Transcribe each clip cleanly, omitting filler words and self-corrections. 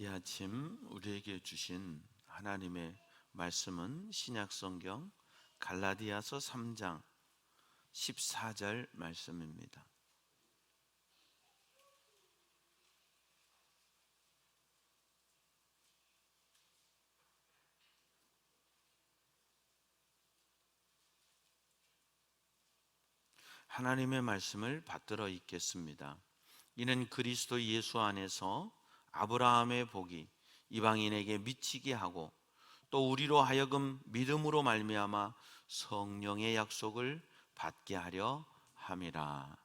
이 아침 우리에게 주신 하나님의 말씀은 신약성경 갈라디아서 3장 14절 말씀입니다. 하나님의 말씀을 받들어 읽겠습니다. 이는 그리스도 예수 안에서 아브라함의 복이 이방인에게 미치게 하고 또 우리로 하여금 믿음으로 말미암아 성령의 약속을 받게 하려 함이라.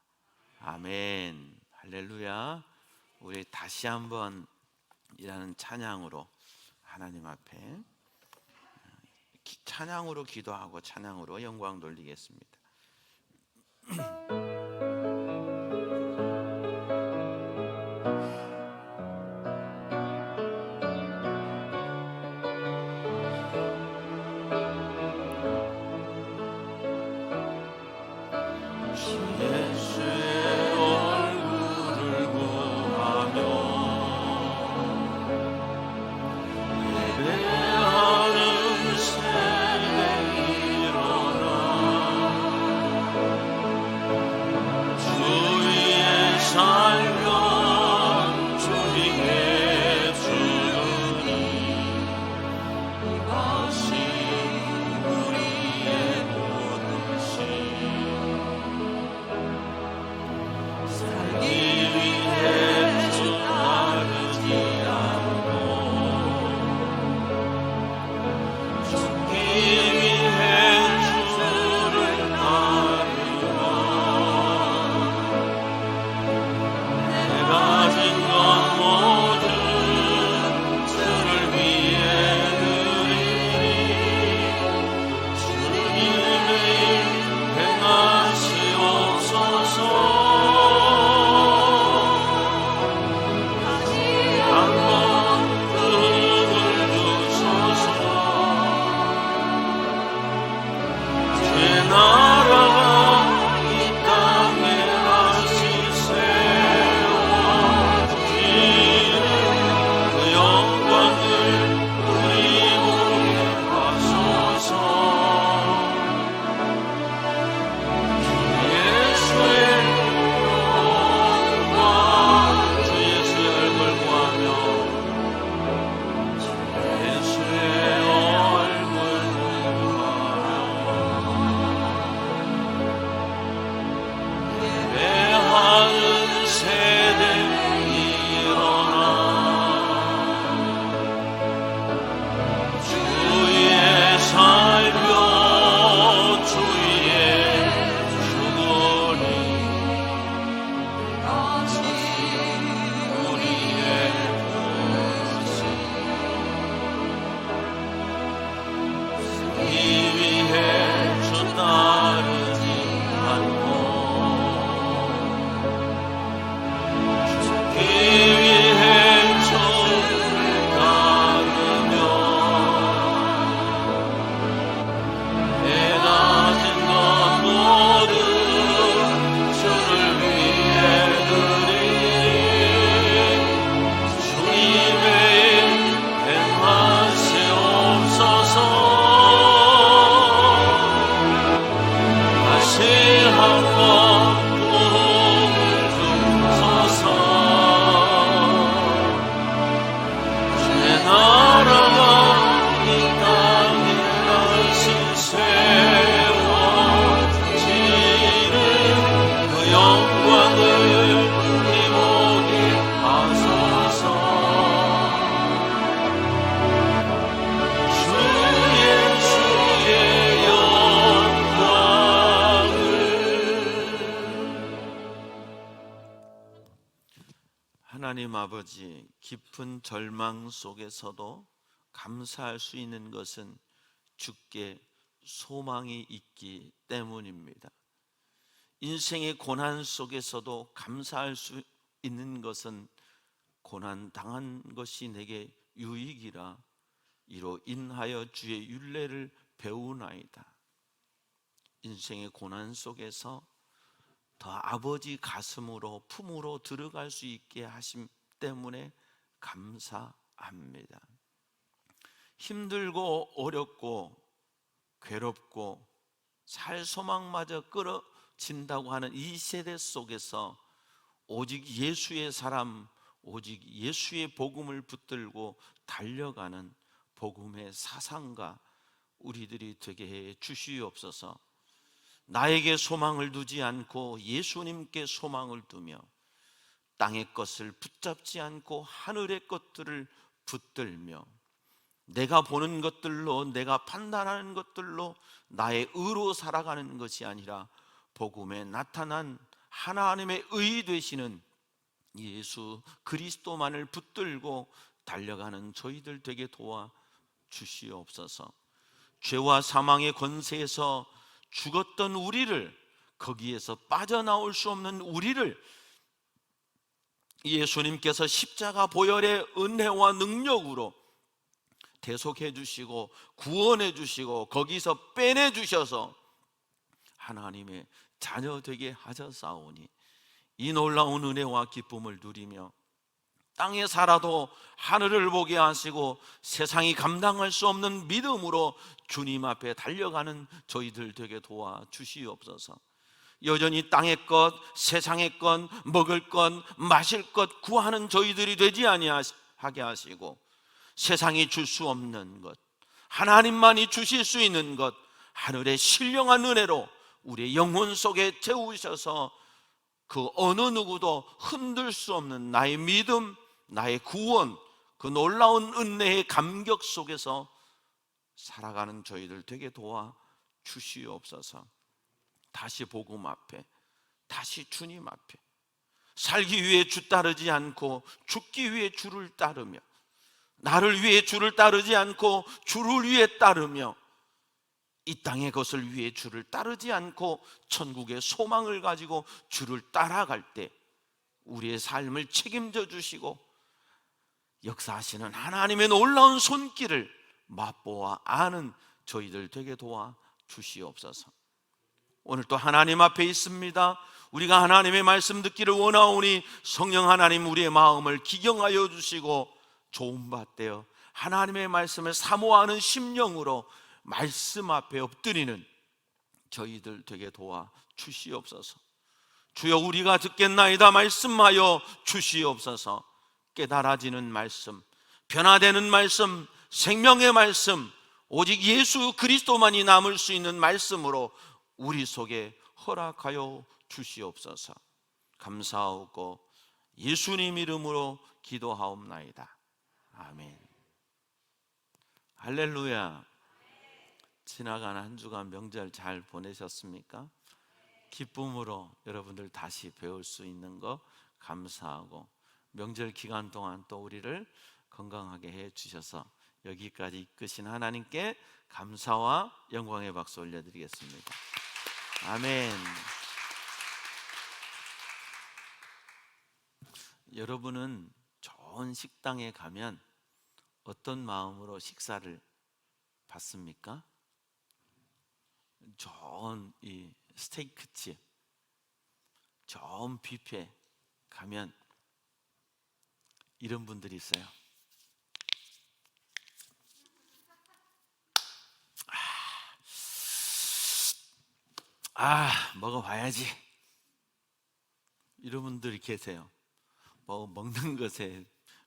아멘. 할렐루야. 우리 다시 한번 이라는 찬양으로 하나님 앞에 찬양으로 기도하고 찬양으로 영광 돌리겠습니다. 하나님 아버지, 깊은 절망 속에서도 감사할 수 있는 것은 주께 소망이 있기 때문입니다. 인생의 고난 속에서도 감사할 수 있는 것은 고난 당한 것이 내게 유익이라 이로 인하여 주의 율례를 배우나이다. 인생의 고난 속에서 더 아버지 가슴으로 품으로 들어갈 수 있게 하심 때문에 감사합니다. 합니다. 힘들고 어렵고 괴롭고 살 소망마저 끊어진다고 하는 이 세대 속에서 오직 예수의 사람, 오직 예수의 복음을 붙들고 달려가는 복음의 사상가 우리들이 되게 해 주시옵소서. 나에게 소망을 두지 않고 예수님께 소망을 두며 땅의 것을 붙잡지 않고 하늘의 것들을 붙들며 내가 보는 것들로, 내가 판단하는 것들로 나의 의로 살아가는 것이 아니라 복음에 나타난 하나님의 의 되시는 예수 그리스도만을 붙들고 달려가는 저희들 되게 도와 주시옵소서. 죄와 사망의 권세에서 죽었던 우리를, 거기에서 빠져나올 수 없는 우리를 예수님께서 십자가 보혈의 은혜와 능력으로 대속해 주시고 구원해 주시고 거기서 빼내 주셔서 하나님의 자녀 되게 하셨사오니 이 놀라운 은혜와 기쁨을 누리며 땅에 살아도 하늘을 보게 하시고 세상이 감당할 수 없는 믿음으로 주님 앞에 달려가는 저희들 되게 도와 주시옵소서. 여전히 땅의 것, 세상의 것, 먹을 것, 마실 것 구하는 저희들이 되지 아니하게 하시고 세상이 줄 수 없는 것, 하나님만이 주실 수 있는 것, 하늘의 신령한 은혜로 우리의 영혼 속에 채우셔서 그 어느 누구도 흔들 수 없는 나의 믿음, 나의 구원, 그 놀라운 은혜의 감격 속에서 살아가는 저희들 되게 도와 주시옵소서. 다시 복음 앞에, 다시 주님 앞에 살기 위해 주 따르지 않고 죽기 위해 주를 따르며, 나를 위해 주를 따르지 않고 주를 위해 따르며, 이 땅의 것을 위해 주를 따르지 않고 천국의 소망을 가지고 주를 따라갈 때 우리의 삶을 책임져 주시고 역사하시는 하나님의 놀라운 손길을 맛보아 아는 저희들 되게 도와 주시옵소서. 오늘 또 하나님 앞에 있습니다. 우리가 하나님의 말씀 듣기를 원하오니 성령 하나님 우리의 마음을 기경하여 주시고 도움받되어 하나님의 말씀을 사모하는 심령으로 말씀 앞에 엎드리는 저희들 되게 도와 주시옵소서. 주여 우리가 듣겠나이다 말씀하여 주시옵소서. 깨달아지는 말씀, 변화되는 말씀, 생명의 말씀, 오직 예수 그리스도만이 남을 수 있는 말씀으로 우리 속에 허락하여 주시옵소서. 감사하고 예수님 이름으로 기도하옵나이다. 아멘. 할렐루야. 지나간 한 주간 명절 잘 보내셨습니까? 기쁨으로 여러분들 다시 배울 수 있는 거 감사하고 명절 기간 동안 또 우리를 건강하게 해 주셔서 여기까지 이끄신 하나님께 감사와 영광의 박수 올려드리겠습니다. 아멘. 여러분은 좋은 식당에 가면 어떤 마음으로 식사를 받습니까? 좋은 이 스테이크집, 좋은 뷔페 가면 이런 분들이 있어요. 먹어봐야지. 이런 분들이 계세요. 뭐 먹는 것에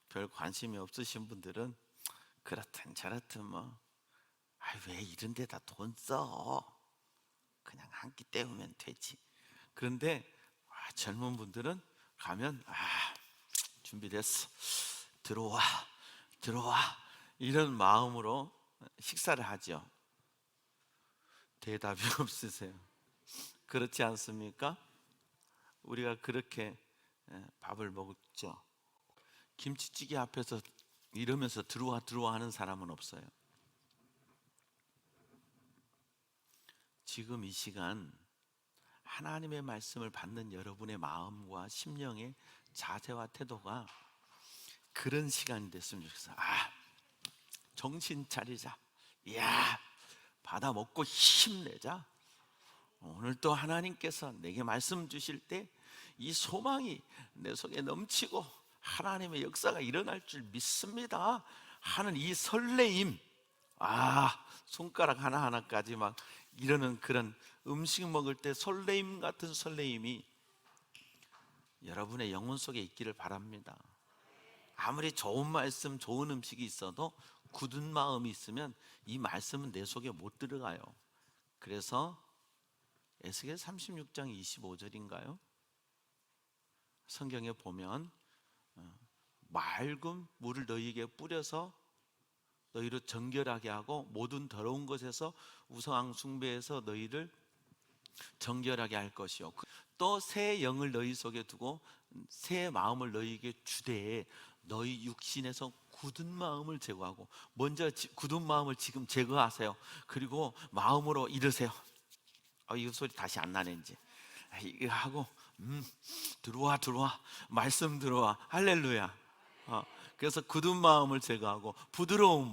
별 관심이 없으신 분들은 그렇든 저렇든 왜 이런 데다 돈 써? 그냥 한 끼 때우면 되지. 그런데 젊은 분들은 가면 준비됐어, 들어와 이런 마음으로 식사를 하죠. 대답이 없으세요. 그렇지 않습니까? 우리가 그렇게 밥을 먹죠. 김치찌개 앞에서 이러면서 들어와 하는 사람은 없어요. 지금 이 시간 하나님의 말씀을 받는 여러분의 마음과 심령의 자세와 태도가 그런 시간이 됐으면 좋겠어요. 정신 차리자. 받아 먹고 힘내자. 오늘 또 하나님께서 내게 말씀 주실 때 이 소망이 내 속에 넘치고 하나님의 역사가 일어날 줄 믿습니다 하는 이 설레임, 손가락 하나하나까지 막 이러는 그런 음식 먹을 때 설레임 같은 설레임이 여러분의 영혼 속에 있기를 바랍니다. 아무리 좋은 말씀, 좋은 음식이 있어도 굳은 마음이 있으면 이 말씀은 내 속에 못 들어가요. 그래서 에스겔 36장 25절인가요? 성경에 보면 맑은 물을 너희에게 뿌려서 너희를 정결하게 하고 모든 더러운 것에서 우상 숭배에서 너희를 정결하게 할 것이요 또 새 영을 너희 속에 두고 새 마음을 너희에게 주되 너희 육신에서 굳은 마음을 제거하고, 먼저 굳은 마음을 지금 제거하세요. 그리고 마음으로 이르세요. 이 소리 다시 안 나네 이제. 이거 하고 들어와 말씀 들어와. 할렐루야. 그래서 굳은 마음을 제거하고 부드러운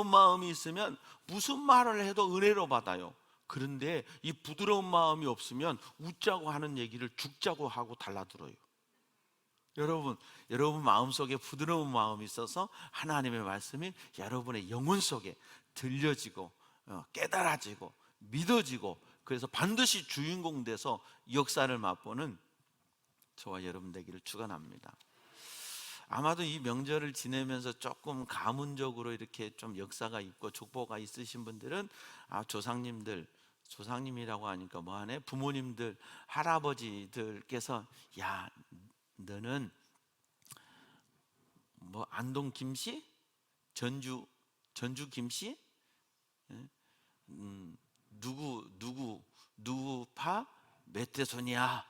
마음이 있으면 무슨 말을 해도 은혜로 받아요. 그런데 이 부드러운 마음이 없으면 웃자고 하는 얘기를 죽자고 하고 달라들어요. 여러분 마음속에 부드러운 마음이 있어서 하나님의 말씀이 여러분의 영혼 속에 들려지고 깨달아지고 믿어지고, 그래서 반드시 주인공 돼서 역사를 맛보는 저와 여러분 되기를 축원합니다. 아마도 이 명절을 지내면서 조금 가문적으로 이렇게 좀 역사가 있고 족보가 있으신 분들은 조상님이라고 하니까 뭐하네, 부모님들, 할아버지들께서 야 너는 뭐 안동 김씨, 전주 김씨, 누구 파 몇 대손이야,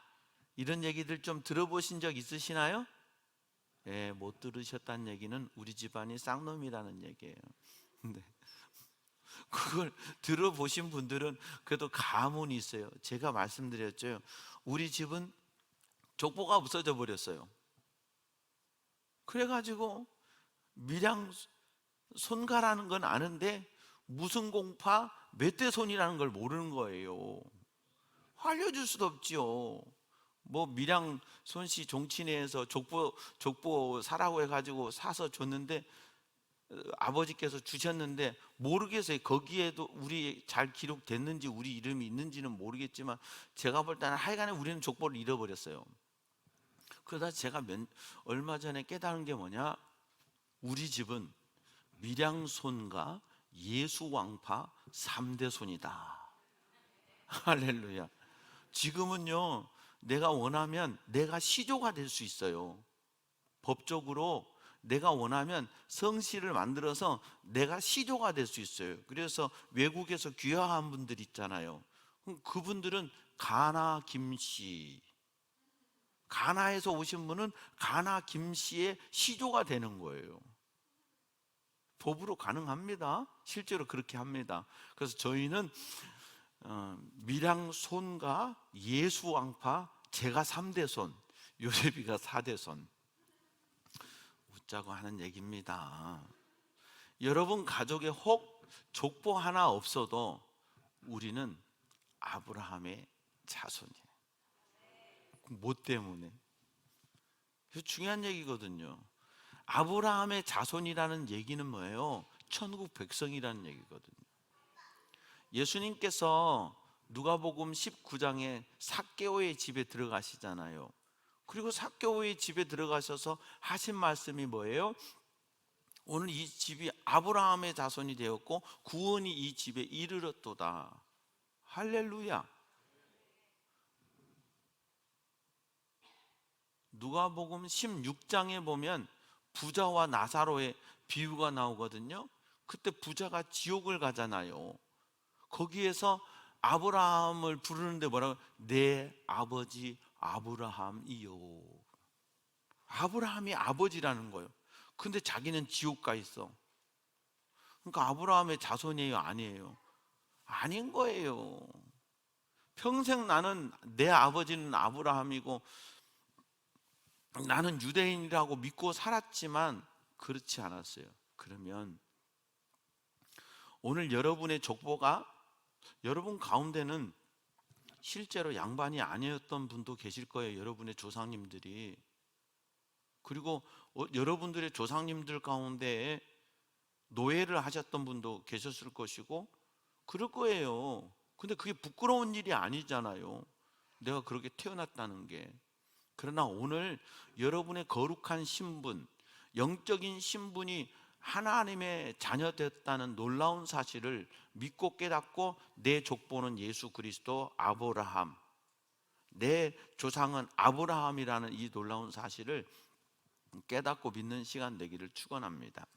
이런 얘기들 좀 들어보신 적 있으시나요? 예, 못 들으셨다는 얘기는 우리 집안이 쌍놈이라는 얘기예요. 근데 그걸 들어보신 분들은 그래도 가문이 있어요. 제가 말씀드렸죠. 우리 집은 족보가 없어져 버렸어요. 그래가지고 밀양 손가라는 건 아는데 무슨 공파 몇 대 손이라는 걸 모르는 거예요. 알려줄 수도 없지요. 뭐 밀양 손씨 종친회에서 족보 사라고 해가지고 사서 줬는데 아버지께서 주셨는데 모르겠어요. 거기에도 우리 잘 기록됐는지 우리 이름이 있는지는 모르겠지만 제가 볼 때는 하여간에 우리는 족보를 잃어버렸어요. 그러다 제가 얼마 전에 깨달은 게 뭐냐, 우리 집은 밀양손과 예수왕파 3대 손이다. 할렐루야. 지금은요, 내가 원하면 내가 시조가 될 수 있어요. 법적으로 내가 원하면 성씨를 만들어서 내가 시조가 될 수 있어요. 그래서 외국에서 귀화한 분들 있잖아요. 그분들은 가나 김씨, 가나에서 오신 분은 가나 김씨의 시조가 되는 거예요. 법으로 가능합니다. 실제로 그렇게 합니다. 그래서 저희는 밀양손과 예수왕파, 제가 3대 손, 요셉이가 4대 손 웃자고 하는 얘기입니다. 여러분 가족에 혹 족보 하나 없어도 우리는 아브라함의 자손이에요. 뭐 때문에? 그래서 중요한 얘기거든요. 아브라함의 자손이라는 얘기는 뭐예요? 천국 백성이라는 얘기거든요. 예수님께서 누가복음 19장에 삭개오의 집에 들어가시잖아요. 그리고 삭개오의 집에 들어가셔서 하신 말씀이 뭐예요? 오늘 이 집이 아브라함의 자손이 되었고 구원이 이 집에 이르렀도다. 할렐루야. 누가복음 16장에 보면 부자와 나사로의 비유가 나오거든요. 그때 부자가 지옥을 가잖아요. 거기에서 아브라함을 부르는데 뭐라고? 내 아버지 아브라함이요. 아브라함이 아버지라는 거예요. 근데 자기는 지옥 가 있어. 그러니까 아브라함의 자손이에요, 아니에요? 아닌 거예요. 평생 나는 내 아버지는 아브라함이고 나는 유대인이라고 믿고 살았지만 그렇지 않았어요. 그러면 오늘 여러분의 족보가, 여러분 가운데는 실제로 양반이 아니었던 분도 계실 거예요. 여러분의 조상님들이. 그리고 여러분들의 조상님들 가운데 노예를 하셨던 분도 계셨을 것이고 그럴 거예요. 근데 그게 부끄러운 일이 아니잖아요. 내가 그렇게 태어났다는 게. 그러나 오늘 여러분의 거룩한 신분, 영적인 신분이 하나님의 자녀 됐다는 놀라운 사실을 믿고 깨닫고 내 족보는 예수 그리스도 아브라함, 내 조상은 아브라함이라는 이 놀라운 사실을 깨닫고 믿는 시간 되기를 축원합니다.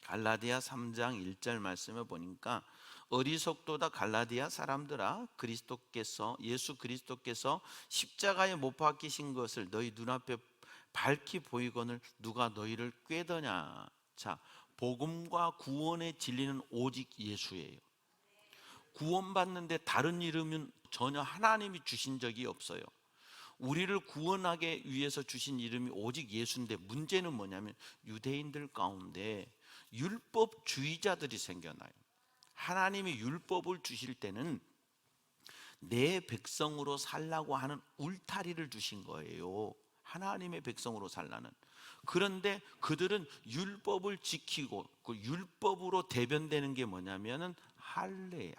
갈라디아 3장 1절 말씀에 보니까 어리석도다 갈라디아 사람들아, 예수 그리스도께서 십자가에 못 박히신 것을 너희 눈앞에 밝히 보이거늘 누가 너희를 꾀더냐. 자, 복음과 구원의 진리는 오직 예수예요. 구원받는데 다른 이름은 전혀 하나님이 주신 적이 없어요. 우리를 구원하기 위해서 주신 이름이 오직 예수인데, 문제는 뭐냐면 유대인들 가운데 율법주의자들이 생겨나요. 하나님이 율법을 주실 때는 내 백성으로 살라고 하는 울타리를 주신 거예요. 하나님의 백성으로 살라는. 그런데 그들은 율법을 지키고 그 율법으로 대변되는 게 뭐냐면은 할례.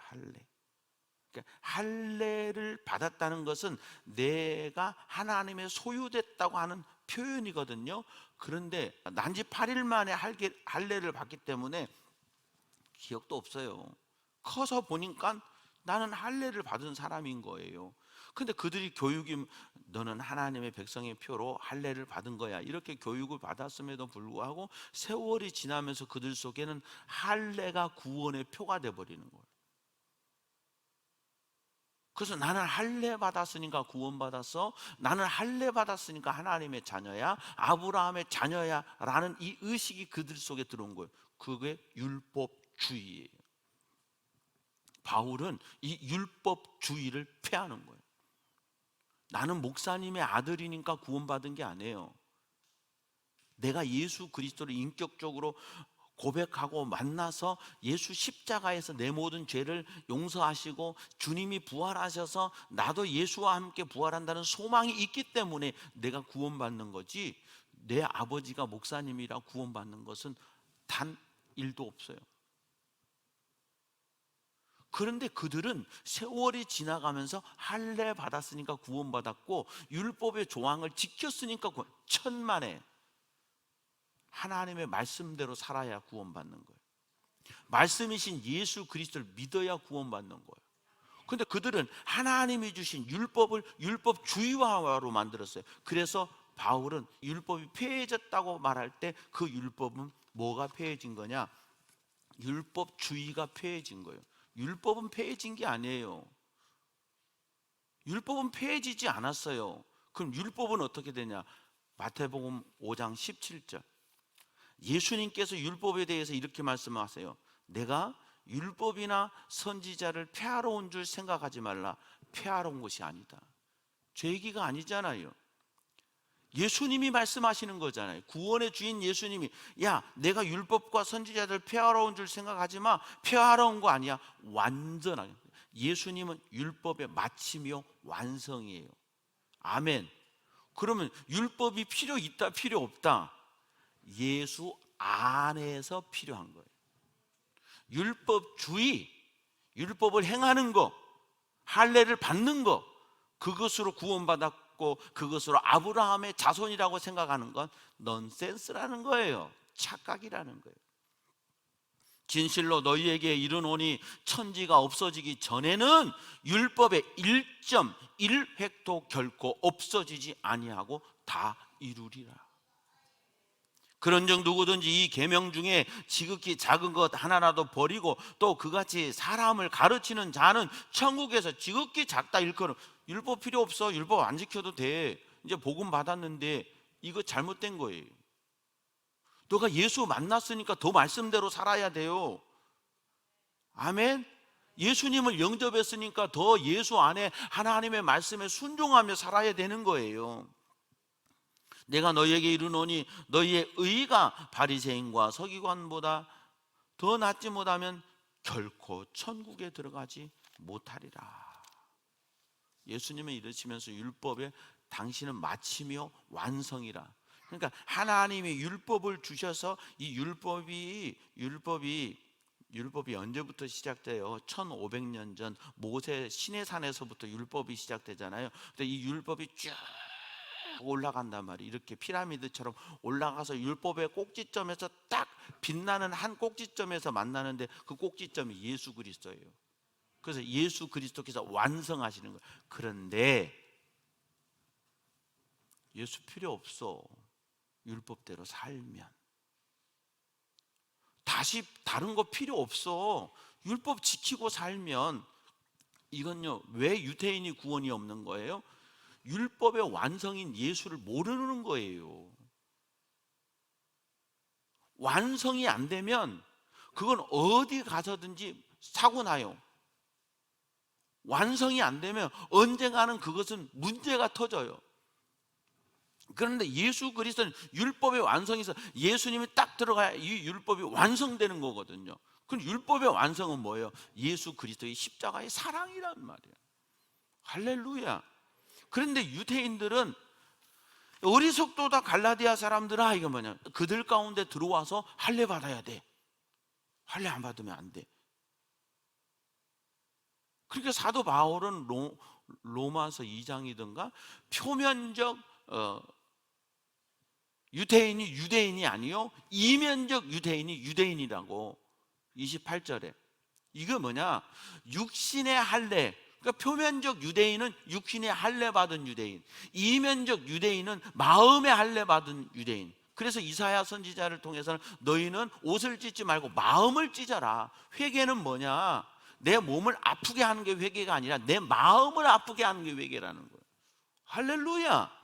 그러니까 할례를 받았다는 것은 내가 하나님의 소유됐다고 하는 표현이거든요. 그런데 난지 8일 만에 할례를 받기 때문에 기억도 없어요. 커서 보니까 나는 할례를 받은 사람인 거예요. 근데 그들이 교육이 너는 하나님의 백성의 표로 할례를 받은 거야, 이렇게 교육을 받았음에도 불구하고 세월이 지나면서 그들 속에는 할례가 구원의 표가 돼버리는 거예요. 그래서 나는 할례 받았으니까 구원받았어, 나는 할례 받았으니까 하나님의 자녀야, 아브라함의 자녀야 라는 이 의식이 그들 속에 들어온 거예요. 그게 율법주의예요. 바울은 이 율법주의를 폐하는 거예요. 나는 목사님의 아들이니까 구원받은 게 아니에요. 내가 예수 그리스도를 인격적으로 고백하고 만나서 예수 십자가에서 내 모든 죄를 용서하시고 주님이 부활하셔서 나도 예수와 함께 부활한다는 소망이 있기 때문에 내가 구원받는 거지, 내 아버지가 목사님이라 구원받는 것은 단 1도 없어요. 그런데 그들은 세월이 지나가면서 할례 받았으니까 구원받았고 율법의 조항을 지켰으니까 천만에 하나님의 말씀대로 살아야 구원받는 거예요. 말씀이신 예수 그리스도를 믿어야 구원받는 거예요. 근데 그들은 하나님이 주신 율법을 율법주의화로 만들었어요. 그래서 바울은 율법이 폐해졌다고 말할 때 그 율법은 뭐가 폐해진 거냐? 율법주의가 폐해진 거예요. 율법은 폐해진 게 아니에요. 율법은 폐해지지 않았어요. 그럼 율법은 어떻게 되냐? 마태복음 5장 17절. 예수님께서 율법에 대해서 이렇게 말씀하세요. 내가 율법이나 선지자를 폐하러 온 줄 생각하지 말라. 폐하러 온 것이 아니다. 제 얘기가 아니잖아요. 예수님이 말씀하시는 거잖아요. 구원의 주인 예수님이, 야, 내가 율법과 선지자들 폐하러 온 줄 생각하지 마. 폐하러 온 거 아니야. 완전하게. 예수님은 율법의 마침이요 완성이에요. 아멘. 그러면 율법이 필요 있다 필요 없다? 예수 안에서 필요한 거예요. 율법주의, 율법을 행하는 거, 할례를 받는 거, 그것으로 구원받았고 그것으로 아브라함의 자손이라고 생각하는 건 넌센스라는 거예요. 착각이라는 거예요. 진실로 너희에게 이르노니 천지가 없어지기 전에는 율법의 1.1획도 결코 없어지지 아니하고 다 이루리라. 그런즉 누구든지 이 계명 중에 지극히 작은 것 하나라도 버리고 또 그같이 사람을 가르치는 자는 천국에서 지극히 작다 일컬음. 율법 필요 없어, 율법 안 지켜도 돼, 이제 복음 받았는데, 이거 잘못된 거예요. 너가 예수 만났으니까 더 말씀대로 살아야 돼요. 아멘. 예수님을 영접했으니까 더 예수 안에 하나님의 말씀에 순종하며 살아야 되는 거예요. 내가 너희에게 이르노니 너희의 의가 바리새인과 서기관보다 더 낫지 못하면 결코 천국에 들어가지 못하리라. 예수님은 이르시면서 율법에 당신은 마침이요 완성이라. 그러니까 하나님이 율법을 주셔서 이 율법이 언제부터 시작돼요? 1500년 전 모세 시내산에서부터 율법이 시작되잖아요. 근데 이 율법이 쭉 올라간단 말이에요. 이렇게 피라미드처럼 올라가서 율법의 꼭지점에서 딱 빛나는 한 꼭지점에서 만나는데 그 꼭지점이 예수 그리스도예요. 그래서 예수 그리스도께서 완성하시는 거예요. 그런데 예수 필요 없어. 율법대로 살면 다시 다른 거 필요 없어. 율법 지키고 살면. 이건요, 왜 유대인이 구원이 없는 거예요? 율법의 완성인 예수를 모르는 거예요. 완성이 안 되면 그건 어디 가서든지 사고 나요. 완성이 안 되면 언젠가는 그것은 문제가 터져요. 그런데 예수 그리스도는 율법의 완성에서 예수님이 딱 들어가야 이 율법이 완성되는 거거든요. 그럼 율법의 완성은 뭐예요? 예수 그리스도의 십자가의 사랑이란 말이에요. 할렐루야. 그런데 유대인들은 어리석도다 갈라디아 사람들아, 이거 뭐냐, 그들 가운데 들어와서 할례 받아야 돼. 할례 안 받으면 안 돼. 그러니까 사도 바울은 로마서 2장이든가 표면적 유대인이 유대인이 아니요 이면적 유대인이 유대인이라고 28절에. 이거 뭐냐, 육신의 할례. 그러니까 표면적 유대인은 육신의 할례 받은 유대인, 이면적 유대인은 마음의 할례 받은 유대인. 그래서 이사야 선지자를 통해서는 너희는 옷을 찢지 말고 마음을 찢어라. 회개는 뭐냐, 내 몸을 아프게 하는 게 회개가 아니라 내 마음을 아프게 하는 게 회개라는 거예요. 할렐루야.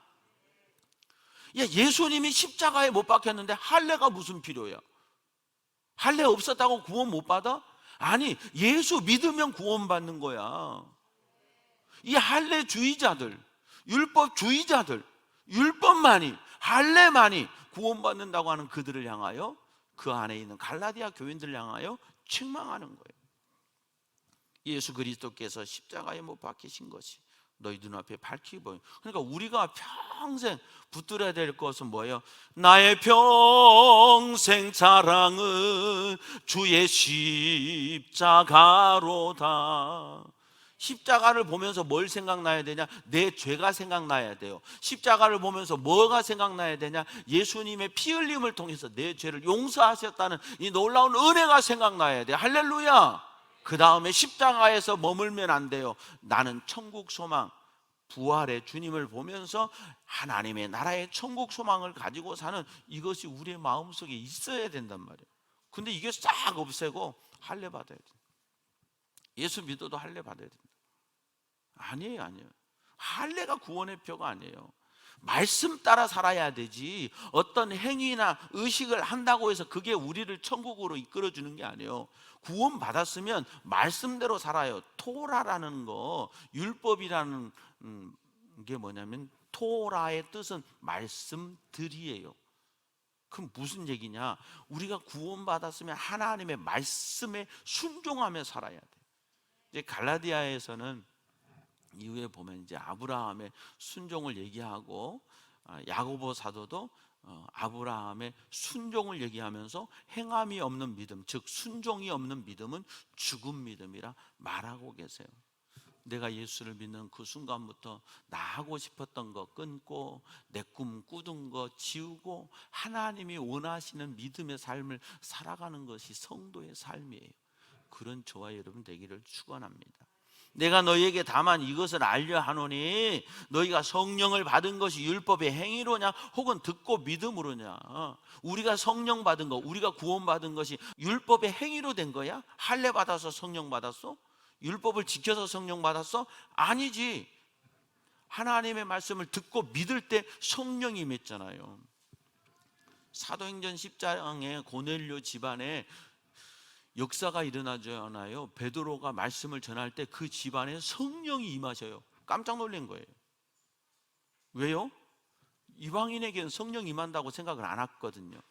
야, 예수님이 십자가에 못 박혔는데 할례가 무슨 필요야? 할례 없었다고 구원 못 받아? 아니, 예수 믿으면 구원 받는 거야. 이 할례주의자들, 율법주의자들, 율법만이, 할례만이 구원받는다고 하는 그들을 향하여, 그 안에 있는 갈라디아 교인들을 향하여 책망하는 거예요. 예수 그리스도께서 십자가에 못 박히신 것이 너희 눈앞에 밝히 보여. 그러니까 우리가 평생 붙들어야 될 것은 뭐예요? 나의 평생 자랑은 주의 십자가로다. 십자가를 보면서 뭘 생각나야 되냐? 내 죄가 생각나야 돼요. 십자가를 보면서 뭐가 생각나야 되냐? 예수님의 피 흘림을 통해서 내 죄를 용서하셨다는 이 놀라운 은혜가 생각나야 돼요. 할렐루야. 그 다음에 십자가에서 머물면 안 돼요. 나는 천국 소망, 부활의 주님을 보면서 하나님의 나라의 천국 소망을 가지고 사는, 이것이 우리의 마음속에 있어야 된단 말이에요. 근데 이게 싹 없애고 할례 받아야 돼요. 예수 믿어도 할례 받아야 된다. 아니에요. 할례가 구원의 표가 아니에요. 말씀 따라 살아야 되지, 어떤 행위나 의식을 한다고 해서 그게 우리를 천국으로 이끌어주는 게 아니에요. 구원 받았으면 말씀대로 살아요. 토라라는 거, 율법이라는 게 뭐냐면, 토라의 뜻은 말씀들이에요. 그럼 무슨 얘기냐? 우리가 구원 받았으면 하나님의 말씀에 순종하며 살아야 돼. 이제 갈라디아에서는 이후에 보면 이제 아브라함의 순종을 얘기하고, 야고보 사도도 아브라함의 순종을 얘기하면서 행함이 없는 믿음, 즉 순종이 없는 믿음은 죽은 믿음이라 말하고 계세요. 내가 예수를 믿는 그 순간부터 나 하고 싶었던 거 끊고 내 꿈 꾸던 거 지우고 하나님이 원하시는 믿음의 삶을 살아가는 것이 성도의 삶이에요. 그런 저와 여러분 되기를 축원합니다. 내가 너희에게 다만 이것을 알려 하노니 너희가 성령을 받은 것이 율법의 행위로냐 혹은 듣고 믿음으로냐. 우리가 성령 받은 거, 우리가 구원 받은 것이 율법의 행위로 된 거야? 할례 받아서 성령 받았어? 율법을 지켜서 성령 받았어? 아니지. 하나님의 말씀을 듣고 믿을 때 성령이 임했잖아요. 사도행전 10장에 고넬료 집안에 역사가 일어나잖아요. 베드로가 말씀을 전할 때 그 집안에 성령이 임하셔요. 깜짝 놀란 거예요. 왜요? 이방인에게는 성령 임한다고 생각을 안 했거든요.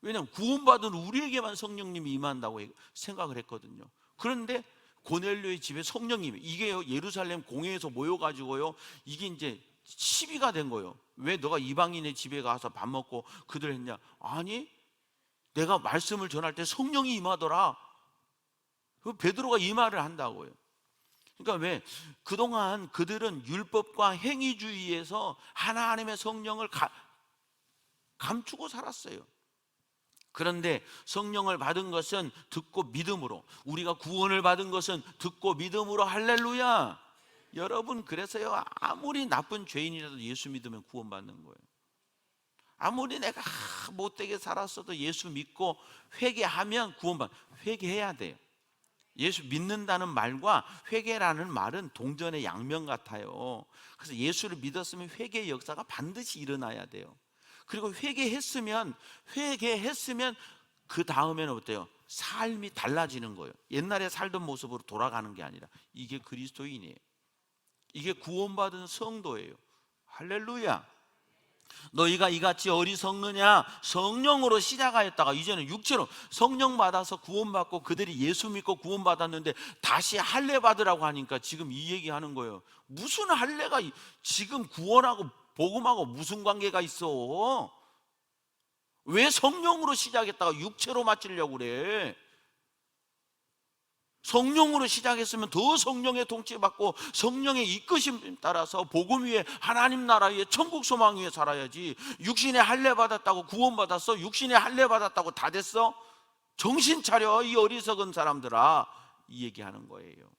왜냐하면 구원받은 우리에게만 성령님이 임한다고 생각을 했거든요. 그런데 고넬료의 집에 성령님이, 이게 예루살렘 공회에서 모여가지고요, 이게 이제 시비가 된 거예요. 왜 너가 이방인의 집에 가서 밥 먹고 그들 했냐? 아니, 내가 말씀을 전할 때 성령이 임하더라. 그 베드로가 이 말을 한다고요. 그러니까 왜? 그동안 그들은 율법과 행위주의에서 하나님의 성령을 감추고 살았어요. 그런데 성령을 받은 것은 듣고 믿음으로, 우리가 구원을 받은 것은 듣고 믿음으로. 할렐루야. 여러분, 그래서요, 아무리 나쁜 죄인이라도 예수 믿으면 구원받는 거예요. 아무리 내가 못되게 살았어도 예수 믿고 회개하면 회개해야 돼요. 예수 믿는다는 말과 회개라는 말은 동전의 양면 같아요. 그래서 예수를 믿었으면 회개의 역사가 반드시 일어나야 돼요. 그리고 회개했으면 그 다음에는 어때요? 삶이 달라지는 거예요. 옛날에 살던 모습으로 돌아가는 게 아니라, 이게 그리스도인이에요. 이게 구원받은 성도예요. 할렐루야. 너희가 이같이 어리석느냐? 성령으로 시작하였다가 이제는 육체로 성령 받아서 구원받고, 그들이 예수 믿고 구원받았는데 다시 할례 받으라고 하니까 지금 이 얘기하는 거예요. 무슨 할례가 지금 구원하고 복음하고 무슨 관계가 있어? 왜 성령으로 시작했다가 육체로 마치려고 그래? 성령으로 시작했으면 더 성령의 통치받고 성령의 이끄심 따라서 복음 위에, 하나님 나라 위에, 천국 소망 위에 살아야지. 육신의 할례 받았다고 구원받았어? 육신의 할례 받았다고 다 됐어? 정신 차려, 이 어리석은 사람들아. 이 얘기하는 거예요.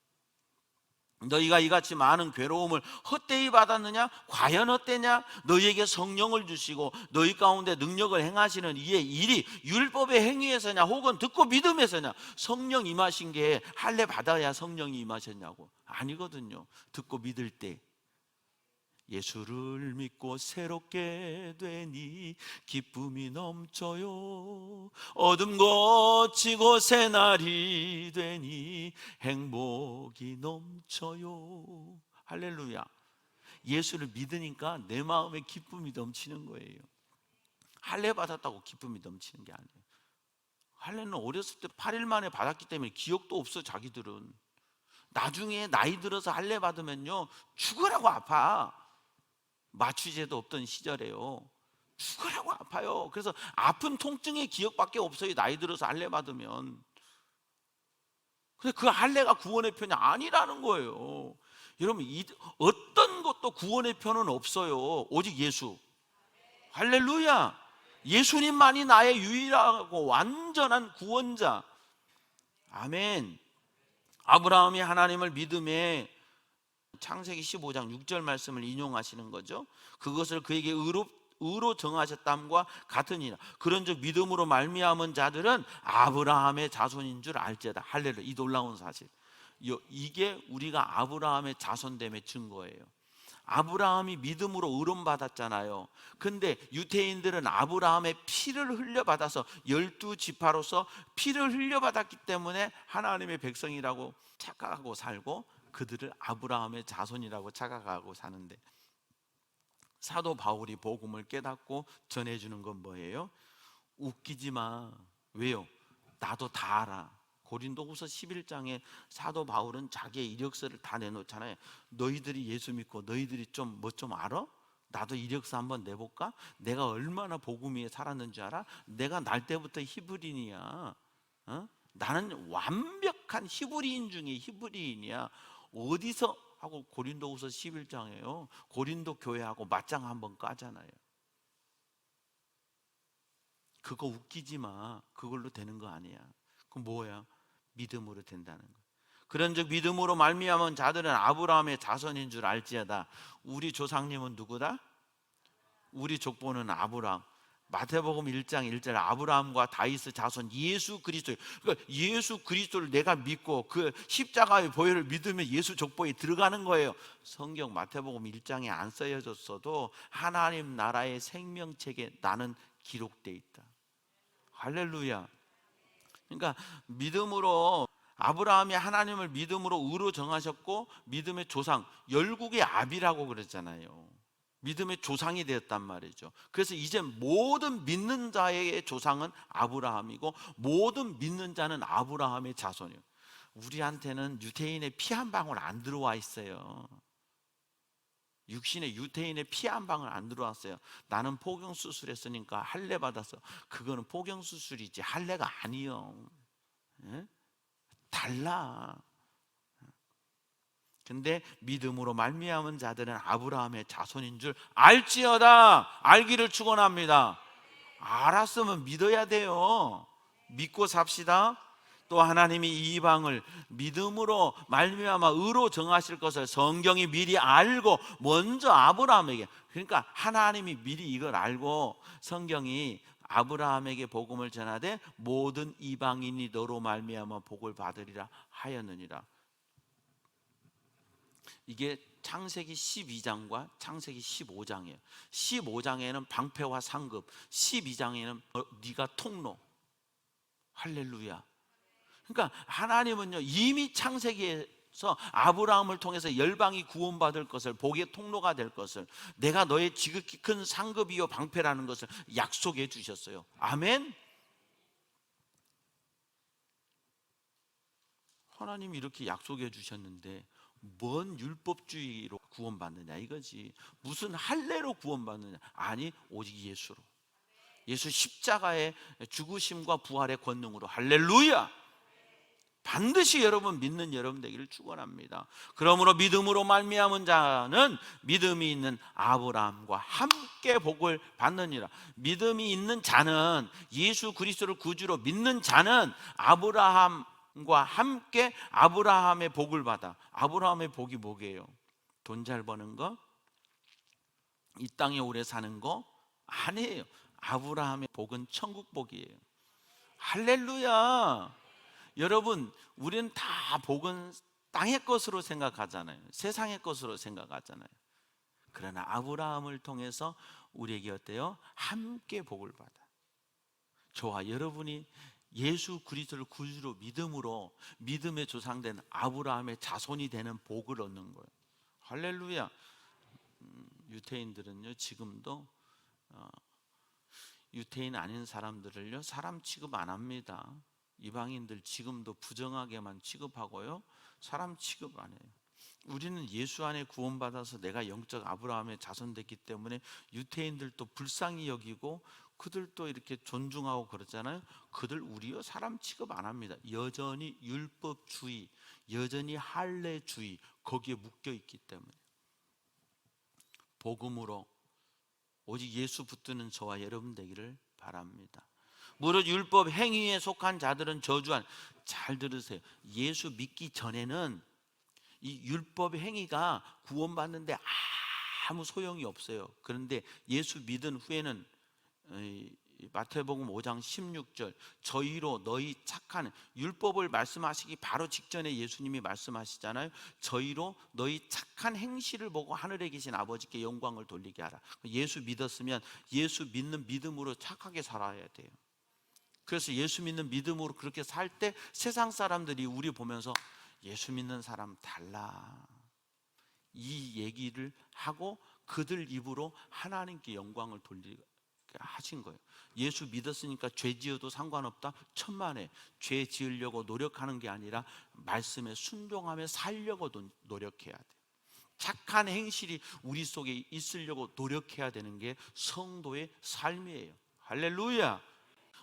너희가 이같이 많은 괴로움을 헛되이 받았느냐? 과연 헛되냐? 너희에게 성령을 주시고 너희 가운데 능력을 행하시는 이의 일이 율법의 행위에서냐 혹은 듣고 믿음에서냐? 성령 임하신 게 할례 받아야 성령이 임하셨냐고? 아니거든요. 듣고 믿을 때 예수를 믿고 새롭게 되니 기쁨이 넘쳐요. 어둠 거치고 새날이 되니 행복이 넘쳐요. 할렐루야. 예수를 믿으니까 내 마음에 기쁨이 넘치는 거예요. 할례 받았다고 기쁨이 넘치는 게 아니에요. 할례는 어렸을 때 8일 만에 받았기 때문에 기억도 없어. 자기들은 나중에 나이 들어서 할례 받으면요 죽으라고 아파. 마취제도 없던 시절에요. 죽으라고 아파요. 그래서 아픈 통증의 기억밖에 없어요. 나이 들어서 할례 받으면. 근데 그 할례가 구원의 편이 아니라는 거예요. 여러분, 어떤 것도 구원의 편은 없어요. 오직 예수. 할렐루야. 예수님만이 나의 유일하고 완전한 구원자. 아멘. 아브라함이 하나님을 믿음에, 창세기 15장 6절 말씀을 인용하시는 거죠. 그것을 그에게 의로 정하셨담과 같으니라. 그런즉 믿음으로 말미암은 자들은 아브라함의 자손인 줄 알지어다. 할렐루야. 이 놀라운 사실, 이게 우리가 아브라함의 자손됨의 증거예요. 아브라함이 믿음으로 의롭 받았잖아요. 근데 유대인들은 아브라함의 피를 흘려받아서 12지파로서 피를 흘려받았기 때문에 하나님의 백성이라고 착각하고 살고, 그들을 아브라함의 자손이라고 착각하고 사는데, 사도 바울이 복음을 깨닫고 전해주는 건 뭐예요? 웃기지 마. 왜요? 나도 다 알아. 고린도후서 11장에 사도 바울은 자기의 이력서를 다 내놓잖아요. 너희들이 예수 믿고 너희들이 좀 알아? 나도 이력서 한번 내볼까? 내가 얼마나 복음 위에 살았는지 알아? 내가 날 때부터 히브리인이야. 나는 완벽한 히브리인 중에 히브리인이야. 어디서? 하고 고린도후서 11장에요. 고린도 교회하고 맞짱 한번 까잖아요. 그거 웃기지 마. 그걸로 되는 거 아니야. 그럼 뭐야? 믿음으로 된다는 거. 그런즉 믿음으로 말미암은 자들은 아브라함의 자손인 줄 알지어다. 우리 조상님은 누구다? 우리 족보는 아브라함. 마태복음 1장 1절, 아브라함과 다윗의 자손 예수 그리스도. 그러니까 예수 그리스도를 내가 믿고 그 십자가의 보혈을 믿으면 예수 족보에 들어가는 거예요. 성경 마태복음 1장에 안 써졌어도 하나님 나라의 생명책에 나는 기록돼 있다. 할렐루야. 그러니까 믿음으로, 아브라함이 하나님을 믿음으로 의로 정하셨고 믿음의 조상, 열국의 아비라고 그랬잖아요. 믿음의 조상이 되었단 말이죠. 그래서 이제 모든 믿는 자의 조상은 아브라함이고 모든 믿는 자는 아브라함의 자손이에요. 우리한테는 유대인의 피 한 방울 안 들어와 있어요. 육신의 유태인의 피 한 방울 안 들어왔어요. 나는 포경 수술했으니까 할례 받았어. 그거는 포경 수술이지 할례가 아니요. 예? 달라. 근데 믿음으로 말미암은 자들은 아브라함의 자손인 줄 알지어다. 알기를 축원합니다. 알았으면 믿어야 돼요. 믿고 삽시다. 또 하나님이 이 이방을 믿음으로 말미암아 의로 정하실 것을 성경이 미리 알고 먼저 아브라함에게, 그러니까 하나님이 미리 이걸 알고 성경이 아브라함에게 복음을 전하되 모든 이방인이 너로 말미암아 복을 받으리라 하였느니라. 이게 창세기 12장과 창세기 15장이에요. 15장에는 방패와 상급, 12장에는 네가 통로. 할렐루야. 그러니까 하나님은요 이미 창세기에서 아브라함을 통해서 열방이 구원받을 것을, 복의 통로가 될 것을, 내가 너의 지극히 큰 상급이요 방패라는 것을 약속해 주셨어요. 아멘. 하나님이 이렇게 약속해 주셨는데 뭔 율법주의로 구원받느냐 이거지. 무슨 할례로 구원받느냐. 아니, 오직 예수로. 예수 십자가의 죽으심과 부활의 권능으로. 할렐루야. 반드시 여러분 믿는 여러분 되기를 축원합니다. 그러므로 믿음으로 말미암은 자는 믿음이 있는 아브라함과 함께 복을 받느니라. 믿음이 있는 자는, 예수 그리스도를 구주로 믿는 자는 아브라함과 함께 아브라함의 복을 받아. 아브라함의 복이 뭐게요? 돈 잘 버는 거? 이 땅에 오래 사는 거? 아니에요. 아브라함의 복은 천국 복이에요. 할렐루야. 여러분, 우리는 다 복은 땅의 것으로 생각하잖아요. 세상의 것으로 생각하잖아요. 그러나 아브라함을 통해서 우리에게 어때요? 함께 복을 받아. 저와 여러분이 예수 그리스도를 구주로 믿음으로, 믿음의 조상된 아브라함의 자손이 되는 복을 얻는 거예요. 할렐루야. 유태인들은요 지금도 유태인 아닌 사람들을요 사람 취급 안 합니다. 이방인들 지금도 부정하게만 취급하고요, 사람 취급 안 해요. 우리는 예수 안에 구원받아서 내가 영적 아브라함의 자손 됐기 때문에 유태인들도 불쌍히 여기고 그들도 이렇게 존중하고 그러잖아요. 그들 우리요 사람 취급 안 합니다. 여전히 율법주의, 여전히 할례주의 거기에 묶여 있기 때문에. 복음으로 오직 예수 붙드는 저와 여러분 되기를 바랍니다. 무릇 율법 행위에 속한 자들은 저주한. 잘 들으세요. 예수 믿기 전에는 이 율법 행위가 구원받는데 아무 소용이 없어요. 그런데 예수 믿은 후에는 마태복음 5장 16절 저희로 너희 착한, 율법을 말씀하시기 바로 직전에 예수님이 말씀하시잖아요. 저희로 너희 착한 행실을 보고 하늘에 계신 아버지께 영광을 돌리게 하라. 예수 믿었으면 예수 믿는 믿음으로 착하게 살아야 돼요. 그래서 예수 믿는 믿음으로 그렇게 살 때 세상 사람들이 우리 보면서 예수 믿는 사람 달라, 이 얘기를 하고 그들 입으로 하나님께 영광을 돌리게 하신 거예요. 예수 믿었으니까 죄 지어도 상관없다? 천만에. 죄 지으려고 노력하는 게 아니라 말씀에 순종하며 살려고 노력해야 돼요. 착한 행실이 우리 속에 있으려고 노력해야 되는 게 성도의 삶이에요. 할렐루야.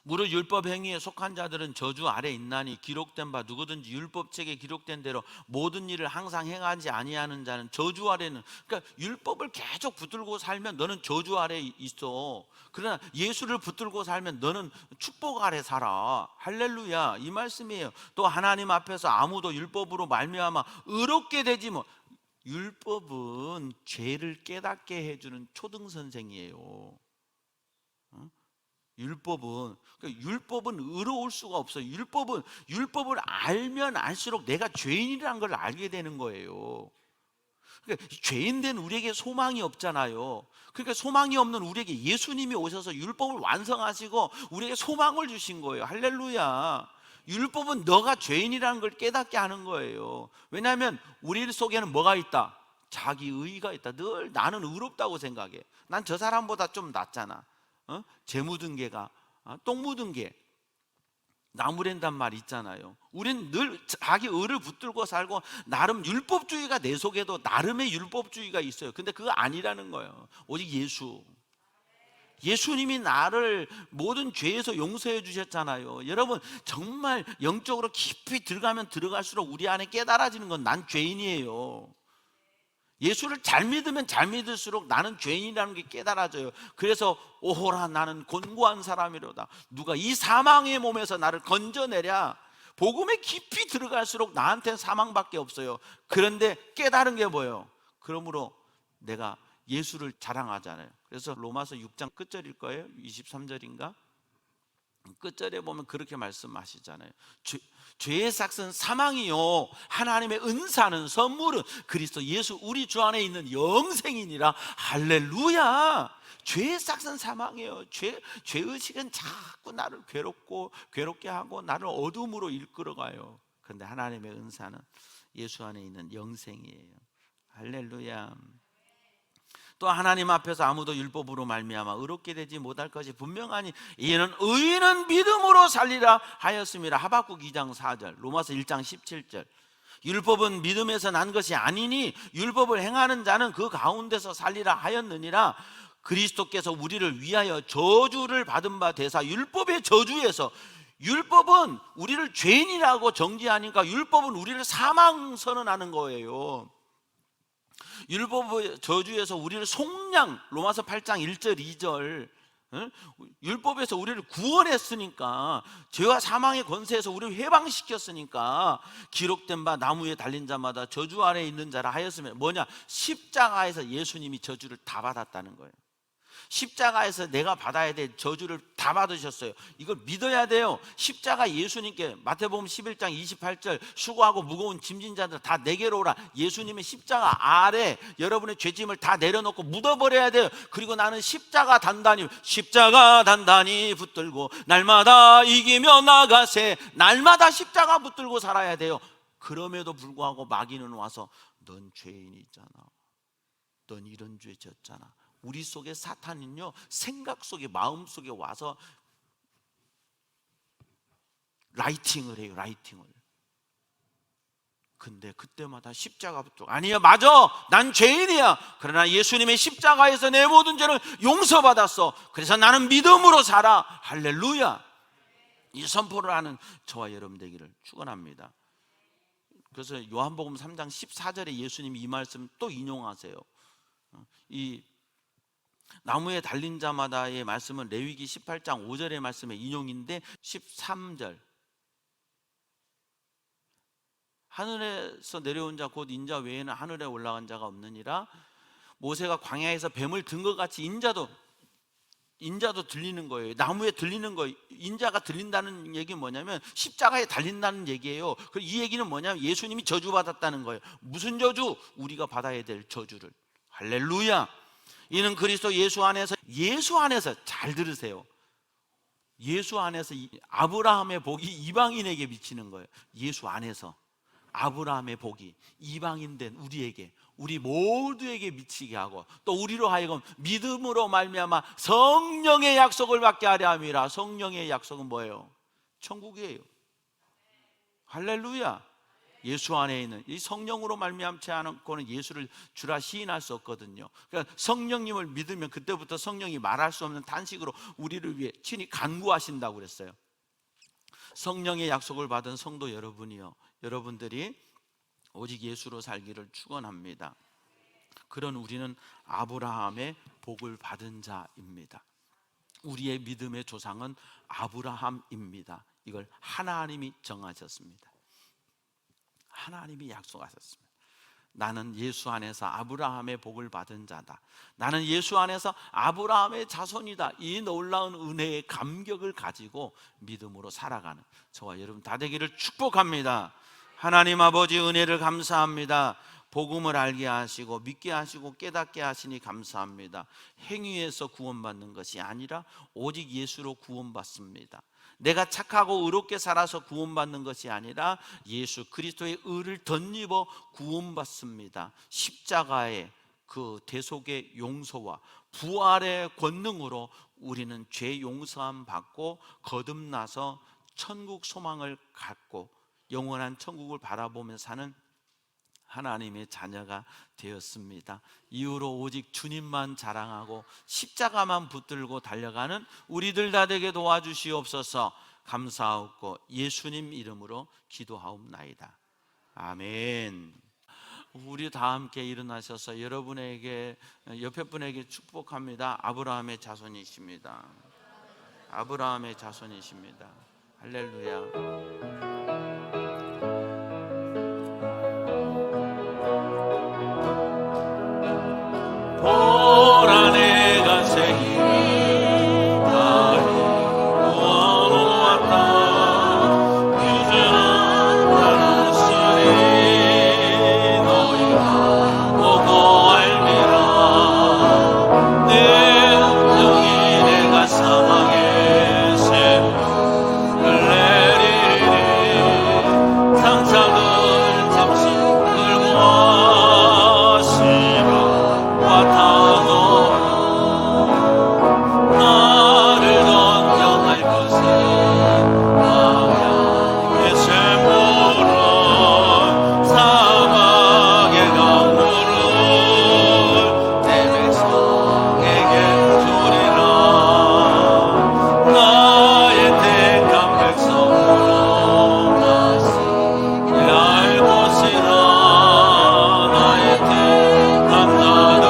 무릇 율법 행위에 속한 자들은 저주 아래 있나니 기록된 바 누구든지 율법책에 기록된 대로 모든 일을 항상 행하지 아니하는 자는 저주 아래는, 그러니까 율법을 계속 붙들고 살면 너는 저주 아래 있어. 그러나 예수를 붙들고 살면 너는 축복 아래 살아. 할렐루야. 이 말씀이에요. 또 하나님 앞에서 아무도 율법으로 말미암아 의롭게 되지 뭐. 율법은 죄를 깨닫게 해주는 초등선생이에요. 율법은 의로울 수가 없어요. 율법을 알면 알수록 내가 죄인이라는 걸 알게 되는 거예요. 그러니까 죄인된 우리에게 소망이 없잖아요. 그러니까 소망이 없는 우리에게 예수님이 오셔서 율법을 완성하시고 우리에게 소망을 주신 거예요. 할렐루야. 율법은 너가 죄인이라는 걸 깨닫게 하는 거예요. 왜냐하면 우리 속에는 뭐가 있다? 자기 의의가 있다. 늘 나는 의롭다고 생각해. 난 저 사람보다 좀 낫잖아. 재 묻은 개가 똥 묻은 개. 나무랜단 말 있잖아요. 우린 늘 자기 의를 붙들고 살고 나름 율법주의가 내 속에도 나름의 율법주의가 있어요. 근데 그거 아니라는 거예요. 오직 예수님이 나를 모든 죄에서 용서해 주셨잖아요. 여러분, 정말 영적으로 깊이 들어가면 들어갈수록 우리 안에 깨달아지는 건 난 죄인이에요. 예수를 잘 믿으면 잘 믿을수록 나는 죄인이라는 게 깨달아져요. 그래서 오호라 나는 곤고한 사람이로다. 누가 이 사망의 몸에서 나를 건져내랴. 복음에 깊이 들어갈수록 나한테는 사망밖에 없어요. 그런데 깨달은 게 뭐예요? 그러므로 내가 예수를 자랑하잖아요. 그래서 로마서 6장 끝절일 거예요. 23절인가? 끝절에 보면 그렇게 말씀하시잖아요. 죄의 삭은 사망이요, 하나님의 은사는, 선물은 그리스도 예수 우리 주 안에 있는 영생이니라. 할렐루야. 죄의 삭은 사망이에요. 죄의식은 자꾸 나를 괴롭게 하고 나를 어둠으로 이끌어가요. 그런데 하나님의 은사는 예수 안에 있는 영생이에요. 할렐루야. 또 하나님 앞에서 아무도 율법으로 말미암아 의롭게 되지 못할 것이 분명하니 이는 의인은 믿음으로 살리라 하였습니다. 하박국 2장 4절, 로마서 1장 17절. 율법은 믿음에서 난 것이 아니니 율법을 행하는 자는 그 가운데서 살리라 하였느니라. 그리스도께서 우리를 위하여 저주를 받은 바 되사 율법의 저주에서, 율법은 우리를 죄인이라고 정죄하니까 율법은 우리를 사망 선언하는 거예요. 율법의 저주에서 우리를 속량, 로마서 8장 1절 2절, 율법에서 우리를 구원했으니까, 죄와 사망의 권세에서 우리를 해방시켰으니까 기록된 바 나무에 달린 자마다 저주 아래 있는 자라 하였으면, 뭐냐? 십자가에서 예수님이 저주를 다 받았다는 거예요. 십자가에서 내가 받아야 될 저주를 다 받으셨어요. 이걸 믿어야 돼요. 십자가 예수님께, 마태복음 11장 28절, 수고하고 무거운 짐진 자들 다 내게로 오라. 예수님의 십자가 아래 여러분의 죄짐을 다 내려놓고 묻어버려야 돼요. 그리고 나는 십자가 단단히 붙들고 날마다 이기며 나가세. 날마다 십자가 붙들고 살아야 돼요. 그럼에도 불구하고 마귀는 와서 넌 죄인이잖아, 넌 이런 죄 졌잖아. 우리 속에 사탄은요, 생각 속에, 마음 속에 와서 라이팅을 해요. 라이팅을. 근데 그때마다 십자가 붙들고, 아니야, 맞아, 난 죄인이야. 그러나 예수님의 십자가에서 내 모든 죄를 용서받았어. 그래서 나는 믿음으로 살아. 할렐루야. 이 선포를 하는 저와 여러분 되기를 축원합니다. 그래서 요한복음 3장 14절에 예수님이 이 말씀 또 인용하세요. 이 나무에 달린 자마다의 말씀은 레위기 18장 5절의 말씀의 인용인데, 13절, 하늘에서 내려온 자 곧 인자 외에는 하늘에 올라간 자가 없느니라. 모세가 광야에서 뱀을 든 것 같이 인자도 들리는 거예요. 나무에 들리는 거예요. 인자가 들린다는 얘기는 뭐냐면 십자가에 달린다는 얘기예요. 이 얘기는 뭐냐면 예수님이 저주받았다는 거예요. 무슨 저주? 우리가 받아야 될 저주를. 할렐루야. 이는 그리스도 예수 안에서 잘 들으세요. 예수 안에서 아브라함의 복이 이방인에게 미치는 거예요. 예수 안에서 아브라함의 복이 이방인 된 우리에게, 우리 모두에게 미치게 하고, 또 우리로 하여금 믿음으로 말미암아 성령의 약속을 받게 하려 함이라. 성령의 약속은 뭐예요? 천국이에요. 할렐루야. 예수 안에 있는 이 성령으로 말미암지 않고는 예수를 주라 시인할 수 없거든요. 그러니까 성령님을 믿으면 그때부터 성령이 말할 수 없는 탄식으로 우리를 위해 친히 간구하신다고 그랬어요. 성령의 약속을 받은 성도 여러분이요, 여러분들이 오직 예수로 살기를 축원합니다. 그런 우리는 아브라함의 복을 받은 자입니다. 우리의 믿음의 조상은 아브라함입니다. 이걸 하나님이 정하셨습니다. 하나님이 약속하셨습니다. 나는 예수 안에서 아브라함의 복을 받은 자다. 나는 예수 안에서 아브라함의 자손이다. 이 놀라운 은혜의 감격을 가지고 믿음으로 살아가는 저와 여러분 다 되기를 축복합니다. 하나님 아버지, 은혜를 감사합니다. 복음을 알게 하시고 믿게 하시고 깨닫게 하시니 감사합니다. 행위에서 구원받는 것이 아니라 오직 예수로 구원받습니다. 내가 착하고 의롭게 살아서 구원받는 것이 아니라 예수 그리스도의 의를 덧입어 구원받습니다. 십자가의 그 대속의 용서와 부활의 권능으로 우리는 죄 용서함 받고 거듭나서 천국 소망을 갖고 영원한 천국을 바라보며 사는 하나님의 자녀가 되었습니다. 이후로 오직 주님만 자랑하고 십자가만 붙들고 달려가는 우리들 다 되게 도와주시옵소서. 감사하고 예수님 이름으로 기도하옵나이다. 아멘. 우리 다 함께 일어나셔서 여러분에게, 옆에 분에게 축복합니다. 아브라함의 자손이십니다. 아브라함의 자손이십니다. 할렐루야. 보라 내가 생이 다리 구원하왔다. 유전한 하나시리 너희가 보고 알미라. 내 영이 내가 사망의 샘을 내리리. 상상을 잠시 끌고 하시라. 나를 던져갈 것은 광야의 샘물은 사막의 강물은 내 백성에게 주리라. 나의 택한 백성으로 나시기를 알 것이라. 나의 택한 자들로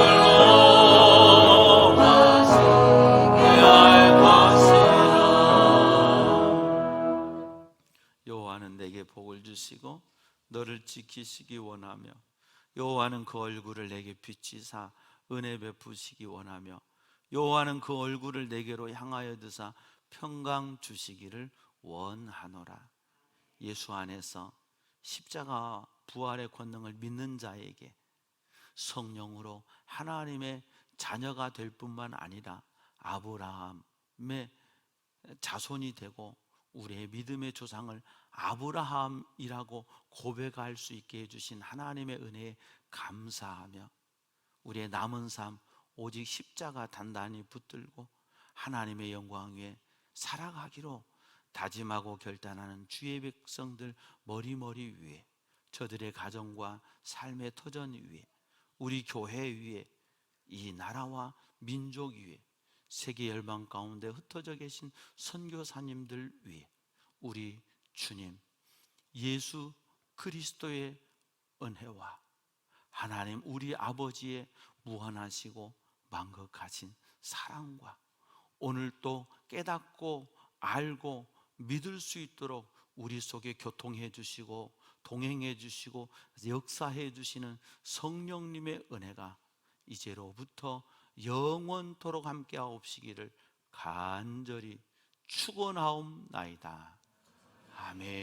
여호와는 내게 복을 주시고 너를 지키시기 원하며 여호와는 그 얼굴을 내게 비치사 은혜 베푸시기 원하며 여호와는 그 얼굴을 내게로 향하여 드사 평강 주시기를 원하노라. 예수 안에서 십자가와 부활의 권능을 믿는 자에게 성령으로 하나님의 자녀가 될 뿐만 아니라 아브라함의 자손이 되고 우리의 믿음의 조상을 아브라함이라고 고백할 수 있게 해주신 하나님의 은혜에 감사하며 우리의 남은 삶 오직 십자가 단단히 붙들고 하나님의 영광 위에 살아가기로 다짐하고 결단하는 주의 백성들 머리머리 위에, 저들의 가정과 삶의 터전 위에, 우리 교회 위에, 이 나라와 민족 위에, 세계 열방 가운데 흩어져 계신 선교사님들 위에 우리 주님 예수 그리스도의 은혜와 하나님 우리 아버지의 무한하시고 만극하신 사랑과 오늘 또 깨닫고 알고 믿을 수 있도록 우리 속에 교통해 주시고 동행해 주시고 역사해 주시는 성령님의 은혜가 이제로부터 영원토록 함께하옵시기를 간절히 축원하옵나이다. 아멘.